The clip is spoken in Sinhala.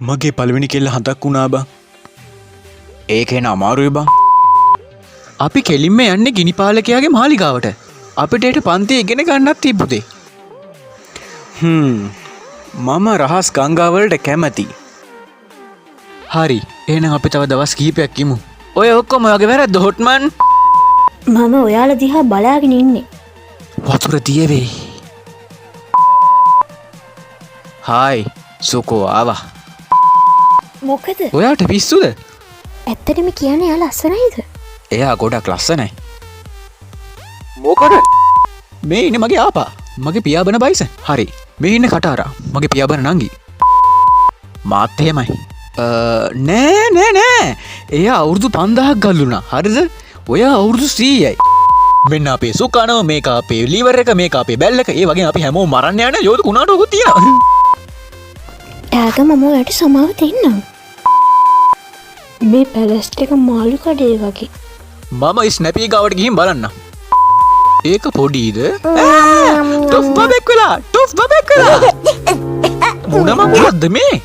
මගේ පළවෙනි කෙල්ල හතක් වුණා බං. ඒකේන අමාරුයි බං. අපි කෙලින්ම යන්නේ ගිනිපාලකයාගේ මාලිගාවට. අපිට ඒට පන්ති ඉගෙන ගන්නත් තිබ්බුදේ. මම රහස් ගංගාවලට කැමති. හරි එහෙනම් අපි තව දවස් කිහිපයක් ඉමු. ඔය ඔක්කොම ඔයගේ වැරද්ද හොට්මන්. මම ඔයාලා දිහා බලාගෙන ඉන්නේ. වතුර තියවේ. හායි සුකෝ ආවා. මොකද? ඔයාට පිස්සුද? ඇත්තටම කියන්නේ එයා ලස්සනයිද? එයා ගොඩක් ලස්සනයි. මොකද? මේ ඉන්නේ මගේ ආපා. මගේ පියාඹන බයිස. හරි. මේ ඉන්නේ කටාරා. මගේ පියාඹන නංගි. මාත් එහෙමයි. නෑ. එයා අවුරුදු 5000ක් ගල්ලුණා. හරිද? ඔයා අවුරුදු 100යි. මෙන්න අපේ සුකානෝ, මේක අපේ ලීවර් එක, මේක අපේ බැල් එක. ඒ වගේ අපි හැමෝම මරන්න යන යෝධ කුණාටුවකුත් තියෙනවා. ටැග මම ඔයාට සමාව දෙන්නම්. මේ පැලස්ට් එක මාළු කඩේ වගේ. මම ස්නැපී ගාවට ගිහින් බලන්න. ඒක පොඩීද? ටොෆ් බබෙක් වෙලා. මොනම මොකද්ද මේ?